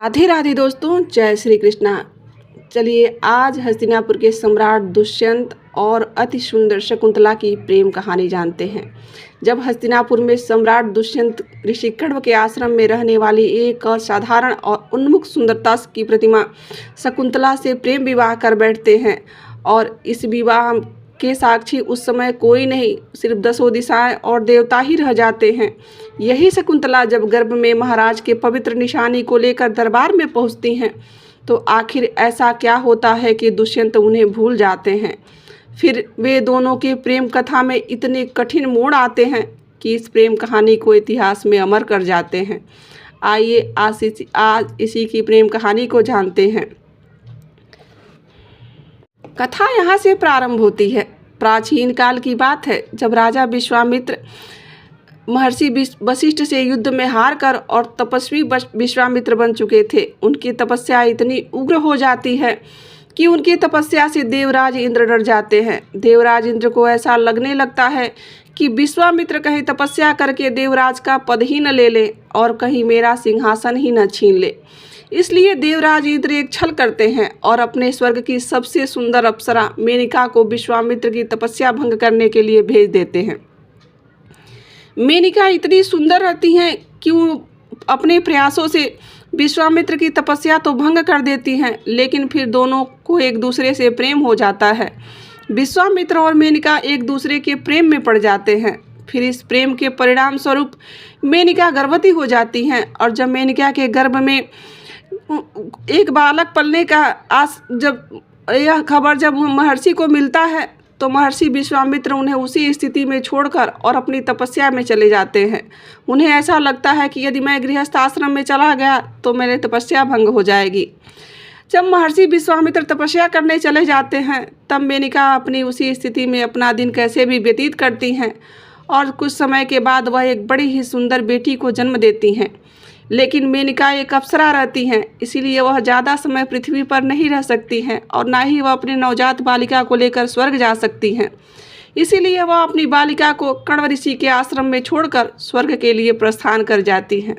राधे राधे दोस्तों, जय श्री कृष्णा। चलिए आज हस्तिनापुर के सम्राट दुष्यंत और अति सुंदर शकुंतला की प्रेम कहानी जानते हैं। जब हस्तिनापुर में सम्राट दुष्यंत ऋषि कण्व के आश्रम में रहने वाली एक असाधारण और उन्मुख सुंदरता की प्रतिमा शकुंतला से प्रेम विवाह कर बैठते हैं और इस विवाह के साक्षी उस समय कोई नहीं, सिर्फ 10 दिशाएं और देवता ही रह जाते हैं। यही शकुंतला जब गर्भ में महाराज के पवित्र निशानी को लेकर दरबार में पहुंचती हैं तो आखिर ऐसा क्या होता है कि दुष्यंत उन्हें भूल जाते हैं। फिर वे दोनों के प्रेम कथा में इतने कठिन मोड़ आते हैं कि इस प्रेम कहानी को इतिहास में अमर कर जाते हैं। आइए आज इसी की प्रेम कहानी को जानते हैं। कथा यहाँ से प्रारंभ होती है। प्राचीन काल की बात है, जब राजा विश्वामित्र महर्षि वशिष्ठ से युद्ध में हार कर और तपस्वी विश्वामित्र बन चुके थे। उनकी तपस्या इतनी उग्र हो जाती है कि उनकी तपस्या से देवराज इंद्र डर जाते हैं। देवराज इंद्र को ऐसा लगने लगता है कि विश्वामित्र कहीं तपस्या करके देवराज का पद ही न ले ले और कहीं मेरा सिंहासन ही न छीन ले। इसलिए देवराज इंद्र एक छल करते हैं और अपने स्वर्ग की सबसे सुंदर अप्सरा मेनका को विश्वामित्र की तपस्या भंग करने के लिए भेज देते हैं। मेनका इतनी सुंदर रहती हैं कि वो अपने प्रयासों से विश्वामित्र की तपस्या तो भंग कर देती हैं, लेकिन फिर दोनों को एक दूसरे से प्रेम हो जाता है। विश्वामित्र और मेनका एक दूसरे के प्रेम में पड़ जाते हैं। फिर इस प्रेम के परिणाम स्वरूप मेनका गर्भवती हो जाती हैं और जब मेनका के गर्भ में एक बालक पलने का यह खबर जब महर्षि को मिलता है तो महर्षि विश्वामित्र उन्हें उसी स्थिति में छोड़कर और अपनी तपस्या में चले जाते हैं। उन्हें ऐसा लगता है कि यदि मैं गृहस्थ आश्रम में चला गया तो मेरी तपस्या भंग हो जाएगी। जब महर्षि विश्वामित्र तपस्या करने चले जाते हैं तब मेनका अपनी उसी स्थिति में अपना दिन कैसे भी व्यतीत करती हैं और कुछ समय के बाद वह एक बड़ी ही सुंदर बेटी को जन्म देती हैं। लेकिन मेनका एक अप्सरा रहती हैं, इसीलिए वह ज़्यादा समय पृथ्वी पर नहीं रह सकती हैं और ना ही वह अपनी नवजात बालिका को लेकर स्वर्ग जा सकती हैं। इसीलिए वह अपनी बालिका को कण्व ऋषि के आश्रम में छोड़कर स्वर्ग के लिए प्रस्थान कर जाती हैं।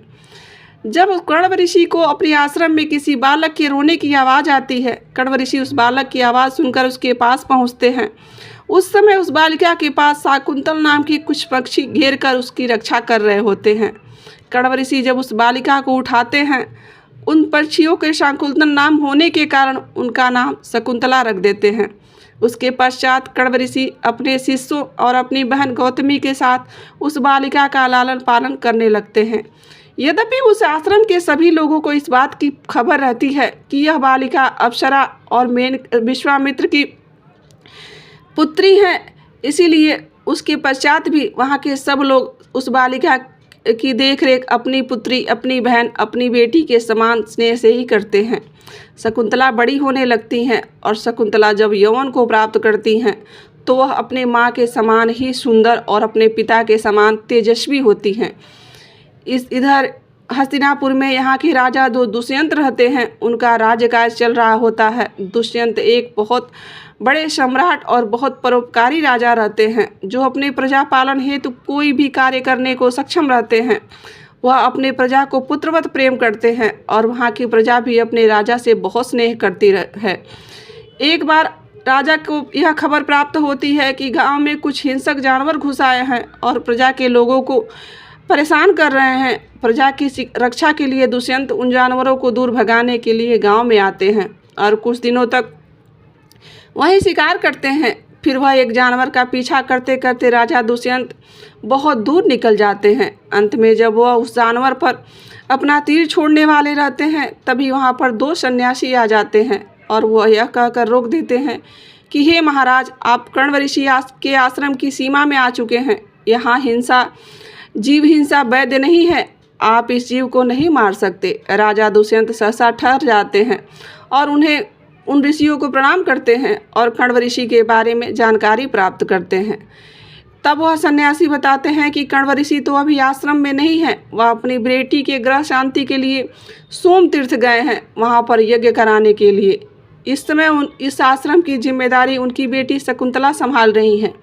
जब कण्व ऋषि को अपने आश्रम में किसी बालक के रोने की आवाज़ आती है, कण्व ऋषि उस बालक की आवाज़ सुनकर उसके पास पहुँचते हैं। उस समय उस बालिका के पास शाकुंतल नाम की कुछ पक्षी घेर कर उसकी रक्षा कर रहे होते हैं। कण्व ऋषि जब उस बालिका को उठाते हैं, उन पक्षियों के शाकुंतल नाम होने के कारण उनका नाम शकुंतला रख देते हैं। उसके पश्चात कण्व ऋषि अपने शिष्यों और अपनी बहन गौतमी के साथ उस बालिका का लालन पालन करने लगते हैं। यद्यपि उस आश्रम के सभी लोगों को इस बात की खबर रहती है कि यह बालिका अप्सरा और विश्वामित्र की पुत्री हैं, इसीलिए उसके पश्चात भी वहाँ के सब लोग उस बालिका की देखरेख अपनी पुत्री, अपनी बहन, अपनी बेटी के समान स्नेह से ही करते हैं। शकुंतला बड़ी होने लगती हैं और शकुंतला जब यौवन को प्राप्त करती हैं तो वह अपने माँ के समान ही सुंदर और अपने पिता के समान तेजस्वी होती हैं। इधर हस्तिनापुर में यहाँ के राजा जो दुष्यंत रहते हैं, उनका राज्यकाज चल रहा होता है। दुष्यंत एक बहुत बड़े सम्राट और बहुत परोपकारी राजा रहते हैं, जो अपने प्रजा पालन हेतु कोई भी कार्य करने को सक्षम रहते हैं। वह अपने प्रजा को पुत्रवत प्रेम करते हैं और वहाँ की प्रजा भी अपने राजा से बहुत स्नेह करती है। एक बार राजा को यह खबर प्राप्त होती है कि गाँव में कुछ हिंसक जानवर घुस आए हैं और प्रजा के लोगों को परेशान कर रहे हैं। प्रजा की रक्षा के लिए दुष्यंत उन जानवरों को दूर भगाने के लिए गांव में आते हैं और कुछ दिनों तक वहीं शिकार करते हैं। फिर वह एक जानवर का पीछा करते करते राजा दुष्यंत बहुत दूर निकल जाते हैं। अंत में जब वह उस जानवर पर अपना तीर छोड़ने वाले रहते हैं तभी वहां पर 2 सन्यासी आ जाते हैं और वह यह कहकर रोक देते हैं कि हे महाराज, आप कण्व ऋषि के आश्रम की सीमा में आ चुके हैं। यहाँ जीव हिंसा वैध नहीं है, आप इस जीव को नहीं मार सकते। राजा दुष्यंत सहसा ठहर जाते हैं और उन ऋषियों को प्रणाम करते हैं और कण्व ऋषि के बारे में जानकारी प्राप्त करते हैं। तब वह सन्यासी बताते हैं कि कण्व ऋषि तो अभी आश्रम में नहीं है, वह अपनी बेटी के ग्रह शांति के लिए सोम तीर्थ गए हैं, वहाँ पर यज्ञ कराने के लिए। इस समय इस आश्रम की जिम्मेदारी उनकी बेटी शकुंतला संभाल रही हैं।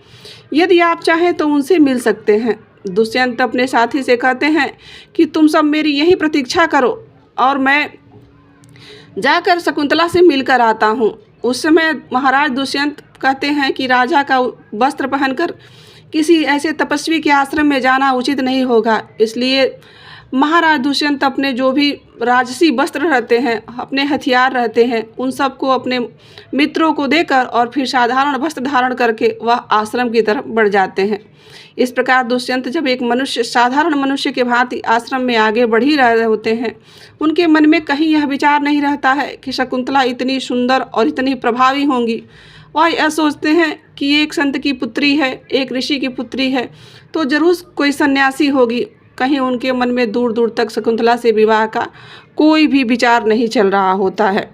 यदि आप चाहें तो उनसे मिल सकते हैं। दुष्यंत अपने साथी से कहते हैं कि तुम सब मेरी यही प्रतीक्षा करो और मैं जाकर शकुंतला से मिलकर आता हूँ। उस समय महाराज दुष्यंत कहते हैं कि राजा का वस्त्र पहनकर किसी ऐसे तपस्वी के आश्रम में जाना उचित नहीं होगा, इसलिए महाराज दुष्यंत अपने जो भी राजसी वस्त्र रहते हैं, अपने हथियार रहते हैं, उन सबको अपने मित्रों को देकर और फिर साधारण वस्त्र धारण करके वह आश्रम की तरफ बढ़ जाते हैं। इस प्रकार दुष्यंत जब एक मनुष्य साधारण मनुष्य के भांति आश्रम में आगे बढ़ ही रहे होते हैं, उनके मन में कहीं यह विचार नहीं रहता है कि शकुंतला इतनी सुंदर और इतनी प्रभावी होंगी। वह यह सोचते हैं कि एक संत की पुत्री है, एक ऋषि की पुत्री है, तो जरूर कोई सन्यासी होगी। कहीं उनके मन में दूर दूर तक शकुंतला से विवाह का कोई भी विचार नहीं चल रहा होता है।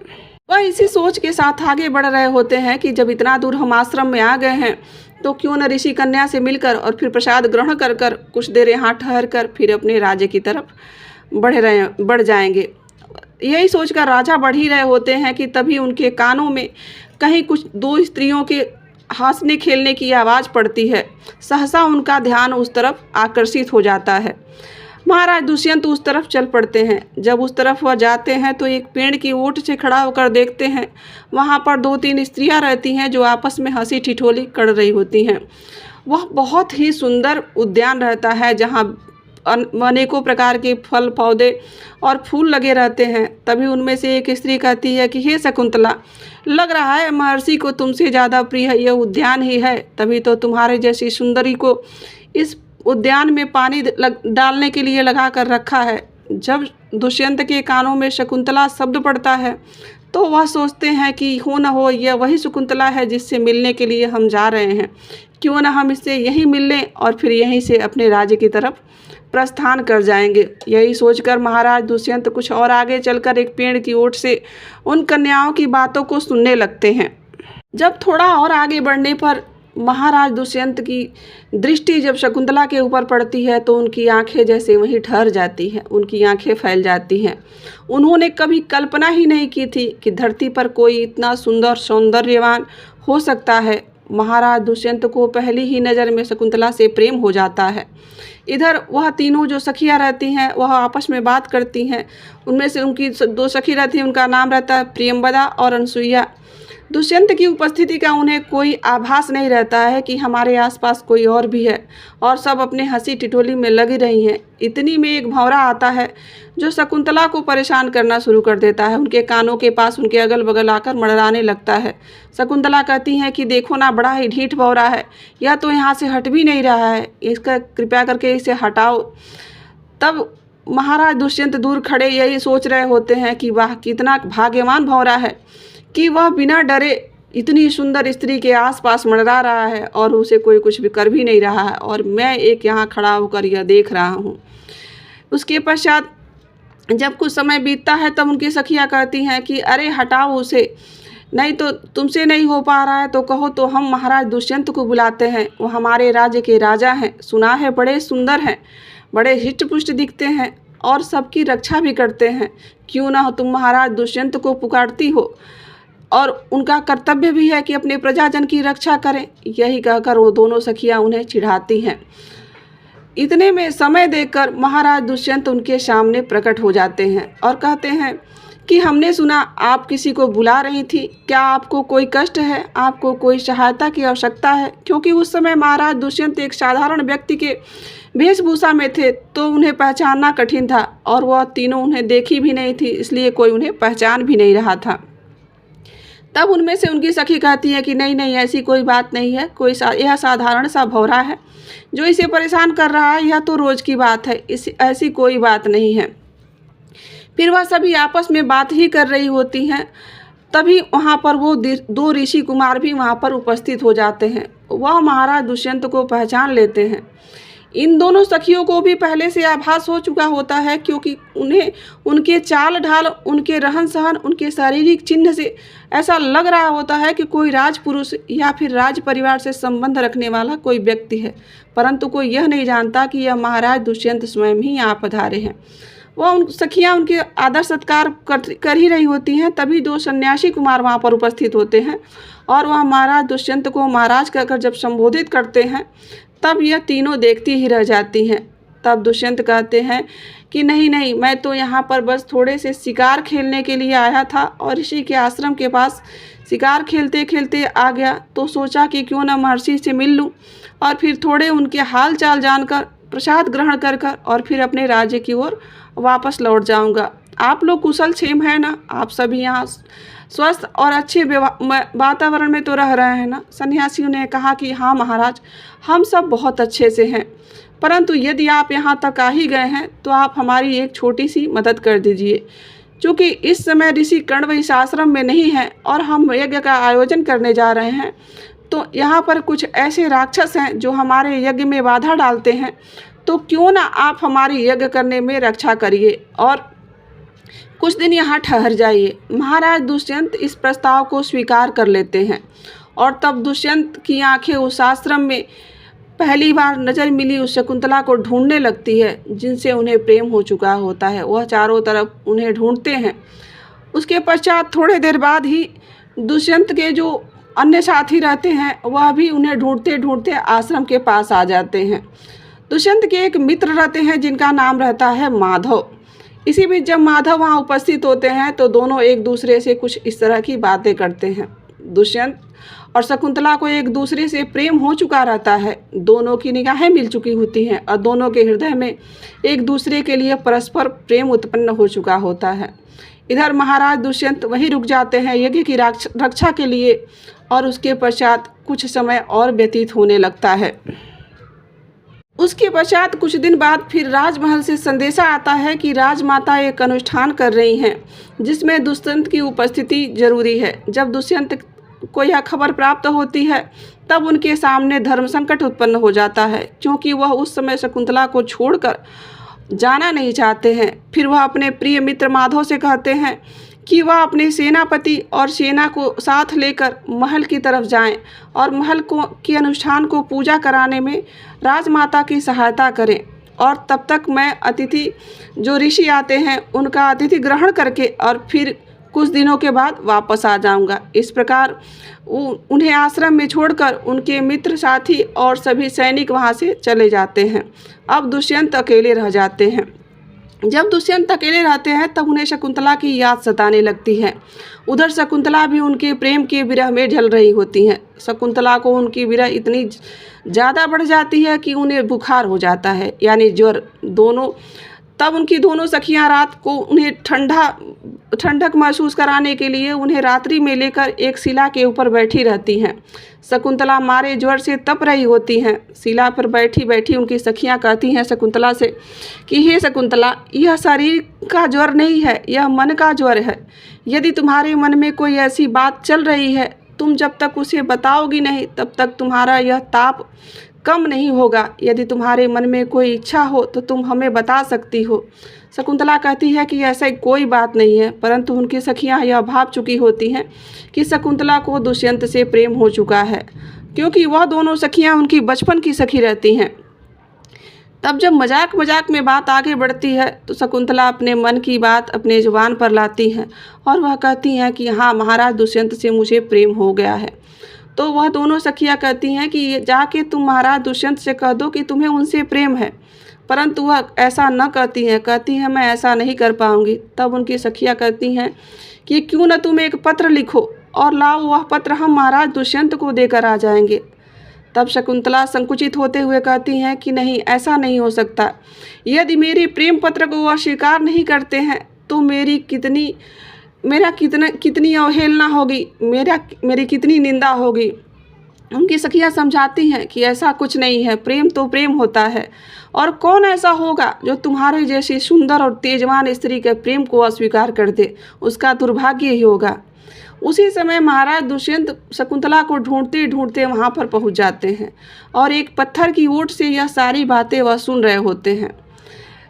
वह इसी सोच के साथ आगे बढ़ रहे होते हैं कि जब इतना दूर हम आश्रम में आ गए हैं तो क्यों न ऋषि कन्या से मिलकर और फिर प्रसाद ग्रहण कर कर कुछ देर यहाँ ठहर कर फिर अपने राज्य की तरफ बढ़ जाएंगे। यही सोचकर राजा बढ़ ही रहे होते हैं कि तभी उनके कानों में कहीं कुछ दो स्त्रियों के हंसने खेलने की आवाज़ पड़ती है। सहसा उनका ध्यान उस तरफ आकर्षित हो जाता है। महाराज दुष्यंत उस तरफ चल पड़ते हैं। जब उस तरफ वह जाते हैं तो एक पेड़ की ओट से खड़ा होकर देखते हैं, वहाँ पर 2-3 स्त्रियाँ रहती हैं जो आपस में हंसी ठिठोली कर रही होती हैं। वह बहुत ही सुंदर उद्यान रहता है जहाँ अनेकों प्रकार के फल पौधे और फूल लगे रहते हैं। तभी उनमें से एक स्त्री कहती है कि हे शकुंतला, लग रहा है महर्षि को तुमसे ज़्यादा प्रिय यह उद्यान ही है, तभी तो तुम्हारे जैसी सुंदरी को इस उद्यान में पानी डालने के लिए लगा कर रखा है। जब दुष्यंत के कानों में शकुंतला शब्द पड़ता है तो वह सोचते हैं कि हो न हो यह वही शकुंतला है जिससे मिलने के लिए हम जा रहे हैं, क्यों न हम इससे यहीं मिल लें और फिर यहीं से अपने राज्य की तरफ प्रस्थान कर जाएंगे। यही सोचकर महाराज दुष्यंत कुछ और आगे चलकर एक पेड़ की ओट से उन कन्याओं की बातों को सुनने लगते हैं। जब थोड़ा और आगे बढ़ने पर महाराज दुष्यंत की दृष्टि जब शकुंतला के ऊपर पड़ती है तो उनकी आंखें जैसे वहीं ठहर जाती हैं, उनकी आंखें फैल जाती हैं। उन्होंने कभी कल्पना ही नहीं की थी कि धरती पर कोई इतना सुंदर सौंदर्यवान हो सकता है। महाराज दुष्यंत को पहली ही नज़र में शकुंतला से प्रेम हो जाता है। इधर वह तीनों जो सखियाँ रहती हैं वह आपस में बात करती हैं। उनमें से उनकी 2 सखी रहती हैं, उनका नाम रहता है प्रियंवदा और अनसुईया। दुष्यंत की उपस्थिति का उन्हें कोई आभास नहीं रहता है कि हमारे आसपास कोई और भी है, और सब अपने हंसी टिटोली में लगी रही हैं। इतनी में एक भंवरा आता है जो शकुंतला को परेशान करना शुरू कर देता है। उनके कानों के पास उनके अगल बगल आकर मड़राने लगता है। शकुंतला कहती हैं कि देखो ना, बड़ा ही ढीठ भंवरा है, यह तो यहाँ से हट भी नहीं रहा है, इसका कृपया करके इसे हटाओ। तब महाराज दुष्यंत दूर खड़े यही सोच रहे होते हैं कि वाह, कितना भाग्यवान भंवरा है कि वह बिना डरे इतनी सुंदर स्त्री के आसपास मंडरा रहा है और उसे कोई कुछ भी कर भी नहीं रहा है, और मैं एक यहाँ खड़ा होकर यह देख रहा हूँ। उसके पश्चात जब कुछ समय बीतता है तब उनकी सखियाँ कहती हैं कि अरे हटाओ उसे, नहीं तो तुमसे नहीं हो पा रहा है तो कहो तो हम महाराज दुष्यंत को बुलाते हैं, वो हमारे राज्य के राजा हैं, सुना है बड़े सुंदर हैं, बड़े हिष्ट-पुष्ट दिखते हैं और सबकी रक्षा भी करते हैं। क्यों ना तुम महाराज दुष्यंत को पुकारती हो, और उनका कर्तव्य भी है कि अपने प्रजाजन की रक्षा करें। यही कहकर वो दोनों सखियाँ उन्हें चिढ़ाती हैं। इतने में समय देखकर महाराज दुष्यंत उनके सामने प्रकट हो जाते हैं और कहते हैं कि हमने सुना आप किसी को बुला रही थी, क्या आपको कोई कष्ट है, आपको कोई सहायता की आवश्यकता है? क्योंकि उस समय महाराज दुष्यंत एक साधारण व्यक्ति के वेशभूषा में थे तो उन्हें पहचानना कठिन था, और वह तीनों उन्हें देखी भी नहीं थी, इसलिए कोई उन्हें पहचान भी नहीं रहा था। तब उनमें से उनकी सखी कहती है कि नहीं नहीं, ऐसी कोई बात नहीं है, यह साधारण सा भंवरा है जो इसे परेशान कर रहा है, यह तो रोज़ की बात है, ऐसी कोई बात नहीं है। फिर वह सभी आपस में बात ही कर रही होती हैं। तभी वहाँ पर वो 2 ऋषि कुमार भी वहाँ पर उपस्थित हो जाते हैं। वह महाराज दुष्यंत को पहचान लेते हैं। इन दोनों सखियों को भी पहले से आभास हो चुका होता है, क्योंकि उन्हें उनके चाल ढाल, उनके रहन सहन, उनके शारीरिक चिन्ह से ऐसा लग रहा होता है कि कोई राजपुरुष या फिर राज परिवार से संबंध रखने वाला कोई व्यक्ति है, परंतु कोई यह नहीं जानता कि यह महाराज दुष्यंत स्वयं ही यहाँ पधारे हैं। वह उन सखियाँ उनके आदर सत्कार कर ही रही होती हैं। तभी 2 सन्यासी कुमार वहाँ पर उपस्थित होते हैं और वह महाराज दुष्यंत को महाराज कहकर जब संबोधित करते हैं तब यह तीनों देखती ही रह जाती हैं। तब दुष्यंत कहते हैं कि नहीं नहीं, मैं तो यहाँ पर बस थोड़े से शिकार खेलने के लिए आया था और ऋषि के आश्रम के पास शिकार खेलते खेलते आ गया, तो सोचा कि क्यों ना महर्षि से मिल लूँ और फिर थोड़े उनके हाल चाल जानकर प्रसाद ग्रहण कर कर और फिर अपने राज्य की ओर वापस लौट जाऊंगा। आप लोग कुशल क्षेम है ना? आप सभी यहाँ स्वस्थ और अच्छे वातावरण में तो रह रहे हैं ना? सन्यासियों ने कहा कि हाँ महाराज, हम सब बहुत अच्छे से हैं, परंतु यदि आप यहाँ तक आ ही गए हैं तो आप हमारी एक छोटी सी मदद कर दीजिए। क्योंकि इस समय ऋषि कण्व इस आश्रम में नहीं है और हम यज्ञ का आयोजन करने जा रहे हैं, तो यहाँ पर कुछ ऐसे राक्षस हैं जो हमारे यज्ञ में बाधा डालते हैं, तो क्यों ना आप हमारी यज्ञ करने में रक्षा करिए और कुछ दिन यहाँ ठहर जाइए। महाराज दुष्यंत इस प्रस्ताव को स्वीकार कर लेते हैं और तब दुष्यंत की आंखें उस आश्रम में पहली बार नज़र मिली उस शकुंतला को ढूंढने लगती है जिनसे उन्हें प्रेम हो चुका होता है। वह चारों तरफ उन्हें ढूंढते हैं। उसके पश्चात थोड़े देर बाद ही दुष्यंत के जो अन्य साथी रहते हैं वह भी उन्हें ढूंढते ढूंढते आश्रम के पास आ जाते हैं। दुष्यंत के एक मित्र रहते हैं जिनका नाम रहता है माधव। इसी बीच जब माधव वहाँ उपस्थित होते हैं तो दोनों एक दूसरे से कुछ इस तरह की बातें करते हैं। दुष्यंत और शकुंतला को एक दूसरे से प्रेम हो चुका रहता है, दोनों की निगाहें मिल चुकी होती हैं और दोनों के हृदय में एक दूसरे के लिए परस्पर प्रेम उत्पन्न हो चुका होता है। इधर महाराज दुष्यंत वहीं रुक जाते हैं यज्ञ की रक्षा के लिए और उसके पश्चात कुछ समय और व्यतीत होने लगता है। उसके पश्चात कुछ दिन बाद फिर राजमहल से संदेशा आता है कि राजमाता एक अनुष्ठान कर रही हैं जिसमें दुष्यंत की उपस्थिति जरूरी है। जब दुष्यंत को यह खबर प्राप्त होती है तब उनके सामने धर्म संकट उत्पन्न हो जाता है, क्योंकि वह उस समय शकुंतला को छोड़कर जाना नहीं चाहते हैं। फिर वह अपने प्रिय मित्र माधव से कहते हैं कि वह अपने सेनापति और सेना को साथ लेकर महल की तरफ जाएं और महल के अनुष्ठान को पूजा कराने में राजमाता की सहायता करें, और तब तक मैं अतिथि जो ऋषि आते हैं उनका अतिथि ग्रहण करके और फिर कुछ दिनों के बाद वापस आ जाऊंगा। इस प्रकार उन्हें आश्रम में छोड़कर उनके मित्र साथी और सभी सैनिक वहां से चले जाते हैं। अब दुष्यंत अकेले रह जाते हैं। जब दुष्यंत अकेले रहते हैं तब उन्हें शकुंतला की याद सताने लगती है। उधर शकुंतला भी उनके प्रेम के विरह में जल रही होती हैं। शकुंतला को उनकी विरह इतनी ज़्यादा बढ़ जाती है कि उन्हें बुखार हो जाता है, यानी ज्वर। तब उनकी दोनों सखियां रात को उन्हें ठंडक महसूस कराने के लिए उन्हें रात्रि में लेकर एक शिला के ऊपर बैठी रहती हैं। शकुंतला मारे ज्वर से तप रही होती हैं। शिला पर बैठी बैठी उनकी सखियां कहती हैं शकुंतला से कि हे शकुंतला, यह शरीर का ज्वर नहीं है, यह मन का ज्वर है। यदि तुम्हारे मन में कोई ऐसी बात चल रही है, तुम जब तक उसे बताओगी नहीं तब तक तुम्हारा यह ताप कम नहीं होगा। यदि तुम्हारे मन में कोई इच्छा हो तो तुम हमें बता सकती हो। शकुंतला कहती है कि ऐसा कोई बात नहीं है, परंतु उनकी सखियां यह भाप चुकी होती हैं कि शकुंतला को दुष्यंत से प्रेम हो चुका है, क्योंकि वह दोनों सखियां उनकी बचपन की सखी रहती हैं। तब जब मजाक मजाक में बात आगे बढ़ती है तो शकुंतला अपने मन की बात अपने जुबान पर लाती हैं और वह कहती हैं कि हाँ महाराज दुष्यंत से मुझे प्रेम हो गया है। तो वह दोनों सखियां कहती हैं कि जाके तुम महाराज दुष्यंत से कह दो कि तुम्हें उनसे प्रेम है, परंतु वह ऐसा न कहती हैं। कहती हैं मैं ऐसा नहीं कर पाऊँगी। तब उनकी सखियां कहती हैं कि क्यों न तुम एक पत्र लिखो और लाओ, वह पत्र हम महाराज दुष्यंत को देकर आ जाएंगे। तब शकुंतला संकुचित होते हुए कहती हैं कि नहीं, ऐसा नहीं हो सकता। यदि मेरे प्रेम पत्र को वह स्वीकार नहीं करते हैं तो मेरी कितनी अवहेलना होगी, मेरी कितनी निंदा होगी। उनकी सखियां समझाती हैं कि ऐसा कुछ नहीं है, प्रेम तो प्रेम होता है, और कौन ऐसा होगा जो तुम्हारे जैसी सुंदर और तेजवान स्त्री के प्रेम को अस्वीकार कर दे, उसका दुर्भाग्य ही होगा। उसी समय महाराज दुष्यंत शकुंतला को ढूंढते ढूंढते वहाँ पर पहुँच जाते हैं और एक पत्थर की ओट से यह सारी बातें वह सुन रहे होते हैं।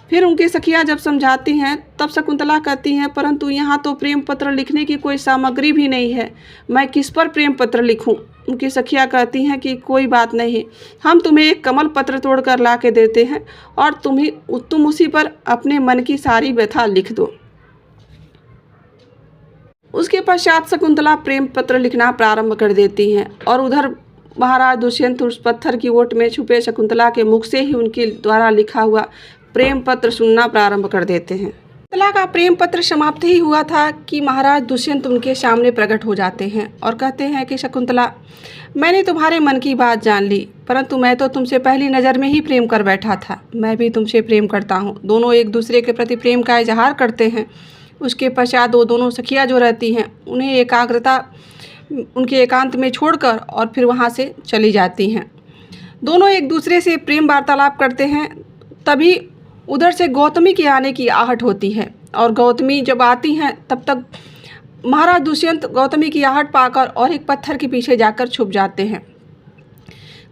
फिर उनकी सखियां जब समझाती हैं तब शकुंतला कहती हैं परंतु यहाँ तो प्रेम पत्र लिखने की कोई सामग्री भी नहीं है, मैं किस पर प्रेम पत्र लिखूं। उनकी सखियां कहती हैं कि कोई बात नहीं, हम तुम्हें एक कमल पत्र तोड़ कर ला के देते हैं और तुम उसी पर अपने मन की सारी व्यथा लिख दो। उसके पश्चात शकुंतला प्रेम पत्र लिखना प्रारंभ कर देती हैं और उधर महाराज दुष्यंत उस पत्थर की ओट में छुपे शकुंतला के मुख से ही उनके द्वारा लिखा हुआ प्रेम पत्र सुनना प्रारंभ कर देते हैं। शकुंतला का प्रेम पत्र समाप्त ही हुआ था कि महाराज दुष्यंत उनके सामने प्रकट हो जाते हैं और कहते हैं कि शकुंतला, मैंने तुम्हारे मन की बात जान ली, परंतु मैं तो तुमसे पहली नज़र में ही प्रेम कर बैठा था। मैं भी तुमसे प्रेम करता हूँ। दोनों एक दूसरे के प्रति प्रेम का इजहार करते हैं। उसके पश्चात वो दोनों सखियाँ जो रहती हैं उन्हें उनके एकांत में छोड़कर और फिर वहाँ से चली जाती हैं। दोनों एक दूसरे से प्रेम वार्तालाप करते हैं। तभी उधर से गौतमी के आने की आहट होती है और गौतमी जब आती हैं तब तक महाराज दुष्यंत गौतमी की आहट पाकर और एक पत्थर के पीछे जाकर छुप जाते हैं।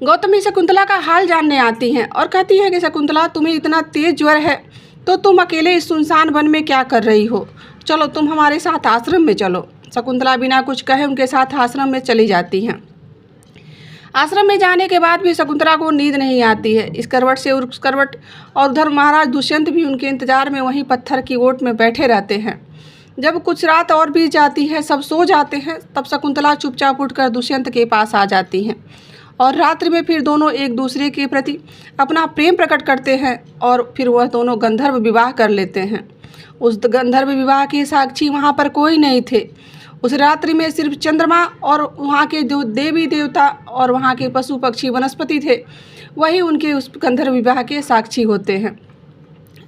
गौतमी शकुंतला का हाल जानने आती हैं और कहती हैं कि शकुंतला, तुम्हें इतना तेज ज्वर है तो तुम अकेले इस सुनसान वन में क्या कर रही हो? चलो तुम हमारे साथ आश्रम में चलो। शकुंतला बिना कुछ कहे उनके साथ आश्रम में चली जाती हैं। आश्रम में जाने के बाद भी शकुंतला को नींद नहीं आती है। इस करवट से उस करवट और उधर महाराज दुष्यंत भी उनके इंतजार में वहीं पत्थर की ओट में बैठे रहते हैं। जब कुछ रात और बीत जाती है, सब सो जाते हैं, तब शकुंतला चुपचाप उठकर दुष्यंत के पास आ जाती हैं और रात्रि में फिर दोनों एक दूसरे के प्रति अपना प्रेम प्रकट करते हैं और फिर वह दोनों गंधर्व विवाह कर लेते हैं। उस गंधर्व विवाह के साक्षी वहाँ पर कोई नहीं थे। उस रात्रि में सिर्फ चंद्रमा और वहाँ के जो देवी देवता और वहाँ के पशु पक्षी वनस्पति थे वही उनके उस गंधर्व विवाह के साक्षी होते हैं।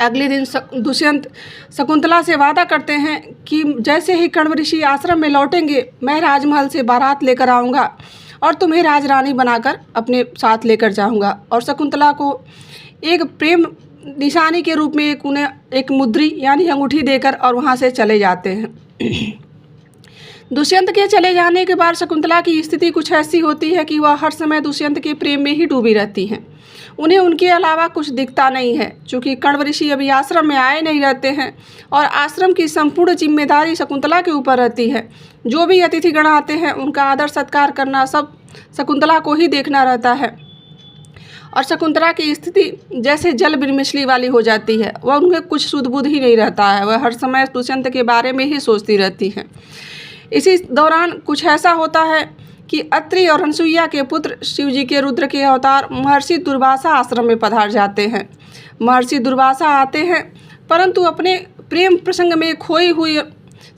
अगले दिन दुष्यंत शकुंतला से वादा करते हैं कि जैसे ही कण्व ऋषि आश्रम में लौटेंगे मैं राजमहल से बारात लेकर आऊँगा और तुम्हें राजरानी बनाकर अपने साथ लेकर जाऊँगा। और शकुंतला को एक प्रेम निशानी के रूप में उन्हें एक मुद्री यानी अंगूठी देकर और वहाँ से चले जाते हैं। दुष्यंत के चले जाने के बाद शकुंतला की स्थिति कुछ ऐसी होती है कि वह हर समय दुष्यंत के प्रेम में ही डूबी रहती हैं। उन्हें उनके अलावा कुछ दिखता नहीं है। चूँकि कण्व ऋषि अभी आश्रम में आए नहीं रहते हैं और आश्रम की संपूर्ण जिम्मेदारी शकुंतला के ऊपर रहती है। जो भी अतिथिगण आते हैं उनका आदर सत्कार करना सब शकुंतला को ही देखना रहता है और शकुंतला की स्थिति जैसे जल बिन मछली वाली हो जाती है। वह उन्हें कुछ सुध बुध ही नहीं रहता है। वह हर समय दुष्यंत के बारे में ही सोचती रहती है। इसी दौरान कुछ ऐसा होता है कि अत्रि और अनसुईया के पुत्र शिवजी के रुद्र के अवतार महर्षि दुर्वासा आश्रम में पधार जाते हैं। महर्षि दुर्वासा आते हैं परंतु अपने प्रेम प्रसंग में खोई हुई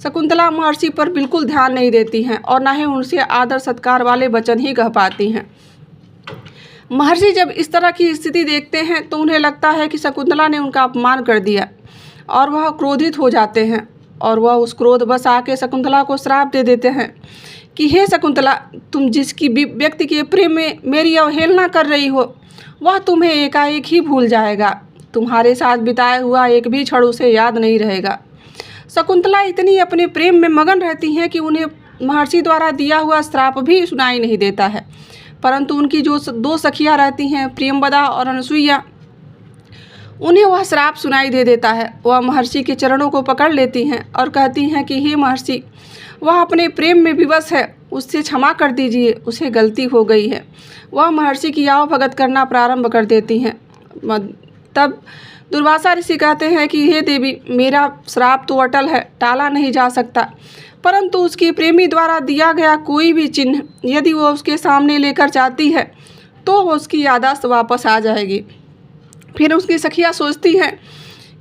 शकुंतला महर्षि पर बिल्कुल ध्यान नहीं देती हैं और न ही उनसे आदर सत्कार वाले वचन ही कह पाती हैं। महर्षि जब इस तरह की स्थिति देखते हैं तो उन्हें लगता है कि शकुंतला ने उनका अपमान कर दिया और वह क्रोधित हो जाते हैं और वह उस क्रोध बस आके शकुंतला को श्राप दे देते हैं कि हे शकुंतला, तुम जिसकी व्यक्ति के प्रेम में मेरी अवहेलना कर रही हो वह तुम्हें एकाएक ही भूल जाएगा। तुम्हारे साथ बिताया हुआ एक भी क्षण उसे याद नहीं रहेगा। शकुंतला इतनी अपने प्रेम में मगन रहती हैं कि उन्हें महर्षि द्वारा दिया हुआ श्राप भी सुनाई नहीं देता है। परंतु उनकी जो दो सखियाँ रहती हैं, प्रियंवदा और अनसुईया, उन्हें वह श्राप सुनाई दे देता है। वह महर्षि के चरणों को पकड़ लेती हैं और कहती हैं कि हे महर्षि, वह अपने प्रेम में विवश है, उससे क्षमा कर दीजिए, उसे गलती हो गई है। वह महर्षि की आव भगत करना प्रारंभ कर देती हैं। तब दुर्वासा ऋषि कहते हैं कि हे देवी, मेरा श्राप तो अटल है, टाला नहीं जा सकता, परंतु उसकी प्रेमी द्वारा दिया गया कोई भी चिन्ह यदि वो उसके सामने लेकर जाती है तो उसकी याददाश्त वापस आ जाएगी। फिर उसकी सखियाँ सोचती हैं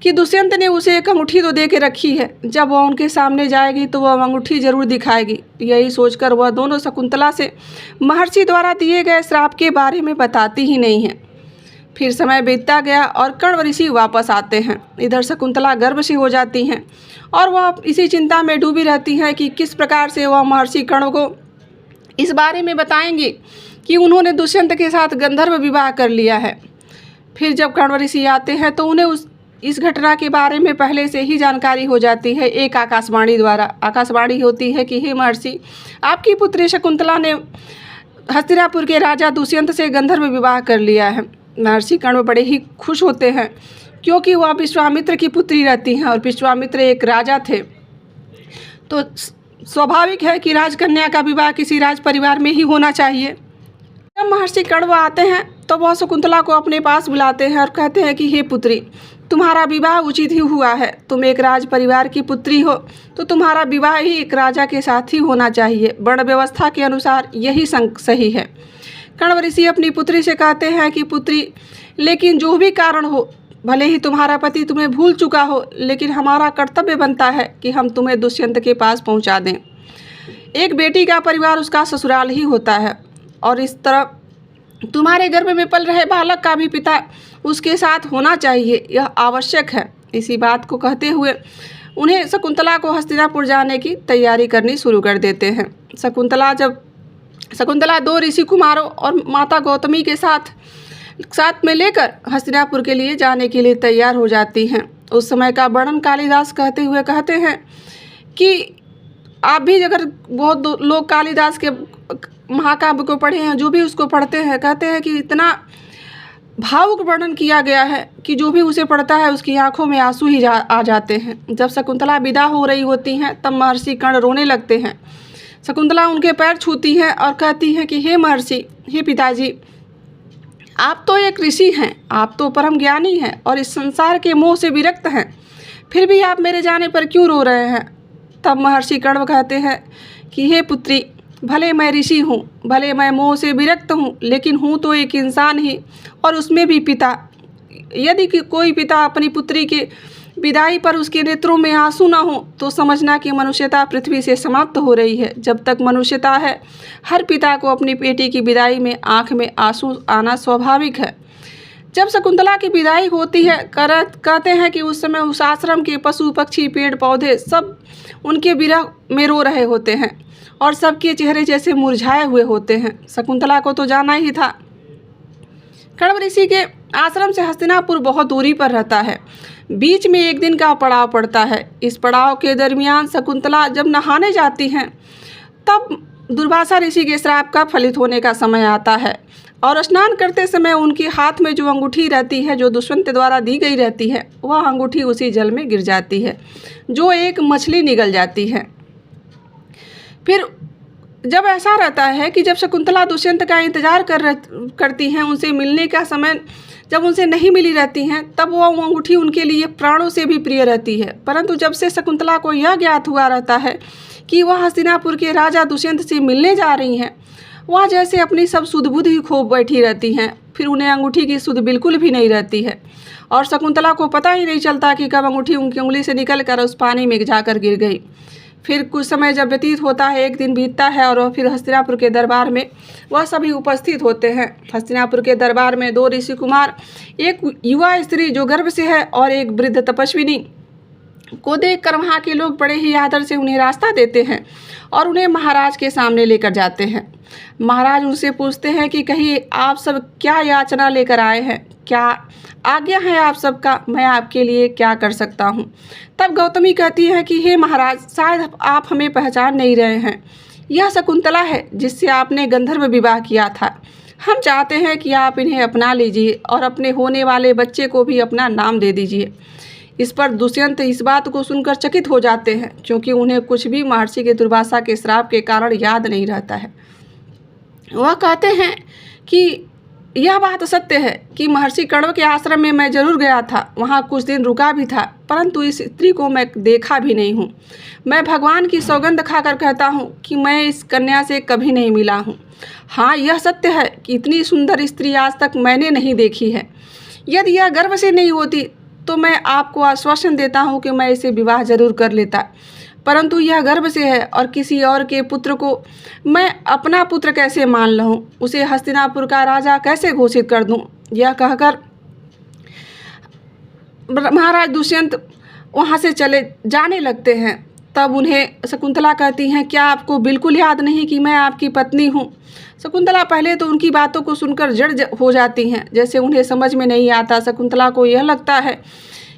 कि दुष्यंत ने उसे एक अंगूठी तो दे के रखी है, जब वह उनके सामने जाएगी तो वह अंगूठी जरूर दिखाएगी। यही सोचकर वह दोनों शकुंतला से महर्षि द्वारा दिए गए श्राप के बारे में बताती ही नहीं है। फिर समय बीतता गया और कण्व ऋषि वापस आते हैं। इधर शकुंतला गर्भ से हो जाती हैं और वह इसी चिंता में डूबी रहती हैं कि किस प्रकार से वह महर्षि कण्व को इस बारे में बताएंगी कि उन्होंने दुष्यंत के साथ गंधर्व विवाह कर लिया है। फिर जब कण्व ऋषि आते हैं तो उन्हें इस घटना के बारे में पहले से ही जानकारी हो जाती है। एक आकाशवाणी द्वारा आकाशवाणी होती है कि हे महर्षि, आपकी पुत्री शकुंतला ने हस्तिनापुर के राजा दुष्यंत से गंधर्व विवाह कर लिया है। महर्षि कण्व बड़े ही खुश होते हैं क्योंकि वह विश्वामित्र की पुत्री रहती हैं और विश्वामित्र एक राजा थे, तो स्वाभाविक है कि राजकन्या का विवाह किसी राज परिवार में ही होना चाहिए। जब महर्षि कण्व आते हैं तो वह शकुंतला को अपने पास बुलाते हैं और कहते हैं कि हे पुत्री, तुम्हारा विवाह उचित ही हुआ है। तुम एक राज परिवार की पुत्री हो तो तुम्हारा विवाह ही एक राजा के साथ ही होना चाहिए। वर्ण व्यवस्था के अनुसार यही सही है। कण्व ऋषि अपनी पुत्री से कहते हैं कि पुत्री, लेकिन जो भी कारण हो, भले ही तुम्हारा पति तुम्हें भूल चुका हो, लेकिन हमारा कर्तव्य बनता है कि हम तुम्हें दुष्यंत के पास पहुंचा दें। एक बेटी का परिवार उसका ससुराल ही होता है, और इस तरह तुम्हारे गर्भ में पल रहे बालक का भी पिता उसके साथ होना चाहिए, यह आवश्यक है। इसी बात को कहते हुए उन्हें शकुंतला को हस्तिनापुर जाने की तैयारी करनी शुरू कर देते हैं। शकुंतला 2 ऋषि कुमारों और माता गौतमी के साथ में लेकर हस्तिनापुर के लिए जाने के लिए तैयार हो जाती हैं। उस समय का वर्णन कालिदास कहते हुए कहते हैं कि आप भी अगर बहुत लोग कालिदास के महाकाव्य को पढ़े हैं, जो भी उसको पढ़ते हैं, कहते हैं कि इतना भावुक वर्णन किया गया है कि जो भी उसे पढ़ता है उसकी आंखों में आंसू ही आ जाते हैं। जब शकुंतला विदा हो रही होती हैं तब महर्षि कर्ण रोने लगते हैं। शकुंतला उनके पैर छूती है और कहती हैं कि हे महर्षि, हे पिताजी, आप तो एक ऋषि हैं, आप तो परम ज्ञानी हैं और इस संसार के मोह से विरक्त हैं, फिर भी आप मेरे जाने पर क्यों रो रहे हैं। तब महर्षि कण्व कहते हैं कि हे पुत्री, भले मैं ऋषि हूँ, भले मैं मोह से विरक्त हूँ, लेकिन हूँ तो एक इंसान ही, और उसमें भी पिता। यदि कोई पिता अपनी पुत्री के विदाई पर उसके नेत्रों में आंसू न हो तो समझना कि मनुष्यता पृथ्वी से समाप्त हो रही है। जब तक मनुष्यता है, हर पिता को अपनी बेटी की विदाई में आँख में आंसू आना स्वाभाविक है। जब शकुंतला की विदाई होती है, कहते हैं कि उस समय उस आश्रम के पशु पक्षी पेड़ पौधे सब उनके विरह में रो रहे होते हैं और सबके चेहरे जैसे मुरझाए हुए होते हैं। शकुंतला को तो जाना ही था। कण्व ऋषि के आश्रम से हस्तिनापुर बहुत दूरी पर रहता है। बीच में एक दिन का पड़ाव पड़ता है। इस पड़ाव के दरमियान शकुंतला जब नहाने जाती हैं तब दुर्वासा ऋषि के श्राप का फलित होने का समय आता है, और स्नान करते समय उनके हाथ में जो अंगूठी रहती है, जो दुष्यंत द्वारा दी गई रहती है, वह अंगूठी उसी जल में गिर जाती है, जो एक मछली निगल जाती है। फिर जब ऐसा रहता है कि जब शकुंतला दुष्यंत का इंतजार करती हैं, उनसे मिलने का समय जब उनसे नहीं मिली रहती हैं, तब वह अंगूठी उनके लिए प्राणों से भी प्रिय रहती है। परंतु जब से शकुंतला को यह ज्ञात हुआ रहता है कि वह हस्तिनापुर के राजा दुष्यंत से मिलने जा रही हैं, वह जैसे अपनी सब सुध बुध ही खो बैठी रहती हैं। फिर उन्हें अंगूठी की सुध बिल्कुल भी नहीं रहती है, और शकुंतला को पता ही नहीं चलता कि कब अंगूठी उनकी उंगली से निकलकर उस पानी में जाकर गिर गई। फिर कुछ समय जब व्यतीत होता है, एक दिन बीतता है, और फिर हस्तिनापुर के दरबार में वह सभी उपस्थित होते हैं। हस्तिनापुर के दरबार में 2 ऋषि कुमार, एक युवा स्त्री जो गर्भ से है और एक वृद्ध तपस्विनी को देखकर वहाँ के लोग बड़े ही आदर से उन्हें रास्ता देते हैं और उन्हें महाराज के सामने लेकर जाते हैं। महाराज उनसे पूछते हैं कि कहिए, आप सब क्या याचना लेकर आए हैं, क्या आज्ञा है आप सबका, मैं आपके लिए क्या कर सकता हूँ। तब गौतमी कहती है कि हे महाराज, शायद आप हमें पहचान नहीं रहे हैं, यह शकुंतला है जिससे आपने गंधर्व विवाह किया था। हम चाहते हैं कि आप इन्हें अपना लीजिए और अपने होने वाले बच्चे को भी अपना नाम दे दीजिए। इस पर दुष्यंत इस बात को सुनकर चकित हो जाते हैं, क्योंकि उन्हें कुछ भी महर्षि के दुर्वासा के श्राप के कारण याद नहीं रहता है। वह कहते हैं कि यह बात सत्य है कि महर्षि कण्व के आश्रम में मैं जरूर गया था, वहाँ कुछ दिन रुका भी था, परंतु इस स्त्री को मैं देखा भी नहीं हूँ। मैं भगवान की सौगंध खाकर कहता हूँ कि मैं इस कन्या से कभी नहीं मिला हूँ। हाँ, यह सत्य है कि इतनी सुंदर स्त्री आज तक मैंने नहीं देखी है। यदि यह गर्भ से नहीं होती तो मैं आपको आश्वासन देता हूँ कि मैं इसे विवाह जरूर कर लेता, परंतु यह गर्भ से है और किसी और के पुत्र को मैं अपना पुत्र कैसे मान लूँ, उसे हस्तिनापुर का राजा कैसे घोषित कर दूँ। यह कहकर महाराज दुष्यंत वहाँ से चले जाने लगते हैं। तब उन्हें शकुंतला कहती हैं, क्या आपको बिल्कुल याद नहीं कि मैं आपकी पत्नी हूँ। शकुंतला पहले तो उनकी बातों को सुनकर जड़ हो जाती हैं, जैसे उन्हें समझ में नहीं आता। शकुंतला को यह लगता है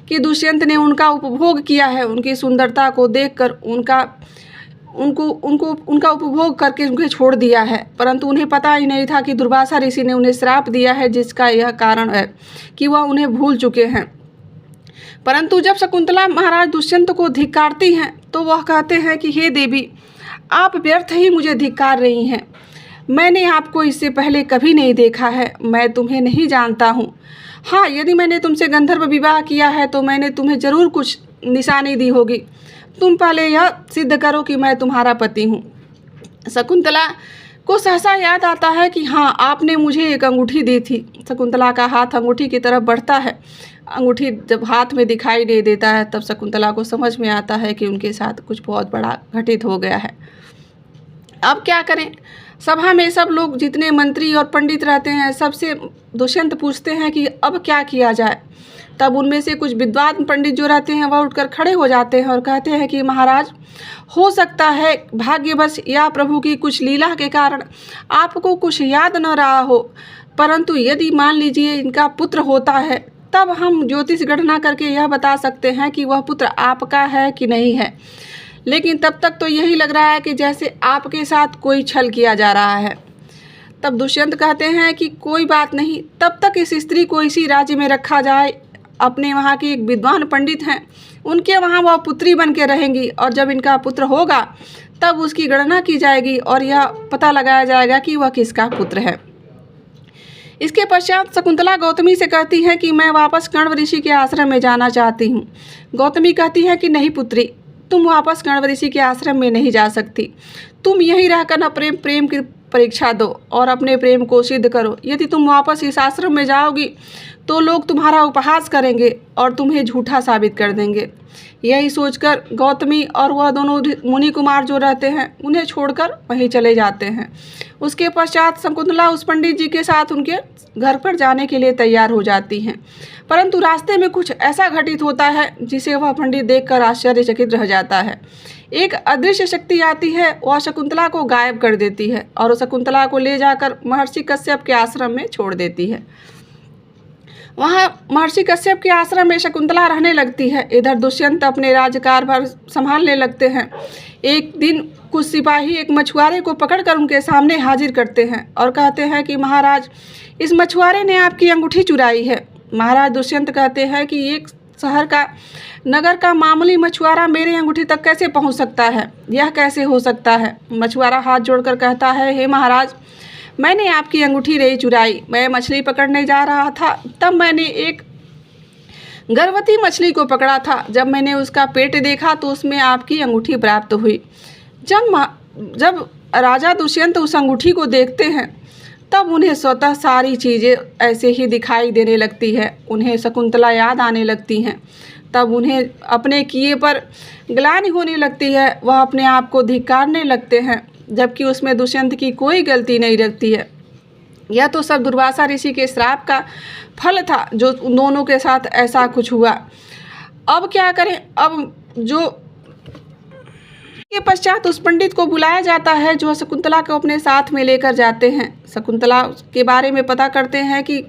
कि दुष्यंत ने उनका उपभोग किया है, उनकी सुंदरता को देखकर उनका उपभोग करके उन्हें छोड़ दिया है, परंतु उन्हें पता ही नहीं था कि दुर्वासा ऋषि ने उन्हें श्राप दिया है, जिसका यह कारण है कि वह उन्हें भूल चुके हैं। परंतु जब शकुंतला महाराज दुष्यंत को धिक्कारती हैं तो वह कहते हैं कि हे देवी, आप व्यर्थ ही मुझे धिक्कार रही हैं। मैंने आपको इससे पहले कभी नहीं देखा है, मैं तुम्हें नहीं जानता हूँ। हाँ, यदि मैंने तुमसे गंधर्व विवाह किया है तो मैंने तुम्हें ज़रूर कुछ निशानी दी होगी। तुम पहले यह सिद्ध करो कि मैं तुम्हारा पति हूँ। शकुंतला को सहसा याद आता है कि हाँ, आपने मुझे एक अंगूठी दी थी। शकुंतला का हाथ अंगूठी की तरफ बढ़ता है। अंगूठी जब हाथ में दिखाई दे देता है तब शकुंतला को समझ में आता है कि उनके साथ कुछ बहुत बड़ा घटित हो गया है। अब क्या करें? सभा में सब लोग, जितने मंत्री और पंडित रहते हैं, सबसे दुष्यंत पूछते हैं कि अब क्या किया जाए। तब उनमें से कुछ विद्वान पंडित जो रहते हैं वह उठकर खड़े हो जाते हैं और कहते हैं कि महाराज, हो सकता है भाग्यवश या प्रभु की कुछ लीला के कारण आपको कुछ याद न रहा हो, परंतु यदि मान लीजिए इनका पुत्र होता है तब हम ज्योतिष गणना करके यह बता सकते हैं कि वह पुत्र आपका है कि नहीं है। लेकिन तब तक तो यही लग रहा है कि जैसे आपके साथ कोई छल किया जा रहा है। तब दुष्यंत कहते हैं कि कोई बात नहीं, तब तक इस स्त्री को इसी राज्य में रखा जाए। अपने वहाँ के एक विद्वान पंडित हैं, उनके वहाँ वह पुत्री बन के रहेंगी और जब इनका पुत्र होगा तब उसकी गणना की जाएगी और यह पता लगाया जाएगा कि वह किसका पुत्र है। इसके पश्चात शकुंतला गौतमी से कहती है कि मैं वापस कण्व ऋषि के आश्रम में जाना चाहती हूँ। गौतमी कहती है कि नहीं पुत्री, तुम वापस कण्व ऋषि के आश्रम में नहीं जा सकती। तुम यहीं रहकर न प्रेम की परीक्षा दो और अपने प्रेम को सिद्ध करो। यदि तुम वापस इस आश्रम में जाओगी तो लोग तुम्हारा उपहास करेंगे और तुम्हें झूठा साबित कर देंगे। यही सोचकर गौतमी और वह दोनों मुनि कुमार जो रहते हैं उन्हें छोड़कर वहीं चले जाते हैं। उसके पश्चात शकुंतला उस पंडित जी के साथ उनके घर पर जाने के लिए तैयार हो जाती हैं, परंतु रास्ते में कुछ ऐसा घटित होता है जिसे वह पंडित देखकर आश्चर्यचकित रह जाता है। एक अदृश्य शक्ति आती है, वह शकुंतला को गायब कर देती है और शकुंतला को ले जाकर महर्षि कश्यप के आश्रम में छोड़ देती है। वहाँ महर्षि कश्यप के आश्रम में शकुंतला रहने लगती है। इधर दुष्यंत अपने राज्यकारभार संभालने लगते हैं। एक दिन कुछ सिपाही एक मछुआरे को पकड़कर उनके सामने हाजिर करते हैं और कहते हैं कि महाराज, इस मछुआरे ने आपकी अंगूठी चुराई है। महाराज दुष्यंत कहते हैं कि एक नगर का मामूली मछुआरा मेरे अंगूठी तक कैसे पहुंच सकता है? यह कैसे हो सकता है? मछुआरा हाथ जोड़कर कहता है, हे महाराज, मैंने आपकी अंगूठी नहीं चुराई। मैं मछली पकड़ने जा रहा था, तब मैंने एक गर्भवती मछली को पकड़ा था। जब मैंने उसका पेट देखा तो उसमें आपकी अंगूठी प्राप्त हुई। जब राजा दुष्यंत उस अंगूठी को देखते हैं तब उन्हें स्वतः सारी चीज़ें ऐसे ही दिखाई देने लगती है। उन्हें शकुंतला याद आने लगती हैं। तब उन्हें अपने किए पर ग्लानि होने लगती है। वह अपने आप को धिक्कारने लगते हैं, जबकि उसमें दुष्यंत की कोई गलती नहीं रहती है। यह तो सब दुर्वासा ऋषि के श्राप का फल था जो उन दोनों के साथ ऐसा कुछ हुआ। अब क्या करें? अब जो के पश्चात उस पंडित को बुलाया जाता है जो शकुंतला को अपने साथ में लेकर जाते हैं। शकुंतला के बारे में पता करते हैं कि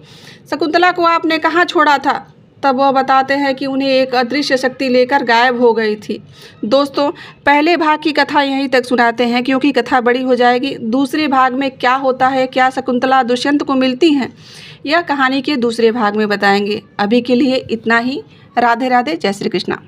शकुंतला को आपने कहाँ छोड़ा था। तब वह बताते हैं कि उन्हें एक अदृश्य शक्ति लेकर गायब हो गई थी। दोस्तों, पहले भाग की कथा यहीं तक सुनाते हैं क्योंकि कथा बड़ी हो जाएगी। दूसरे भाग में क्या होता है, क्या शकुंतला दुष्यंत को मिलती हैं, यह कहानी के दूसरे भाग में बताएंगे। अभी के लिए इतना ही। राधे राधे, जय श्री कृष्णा।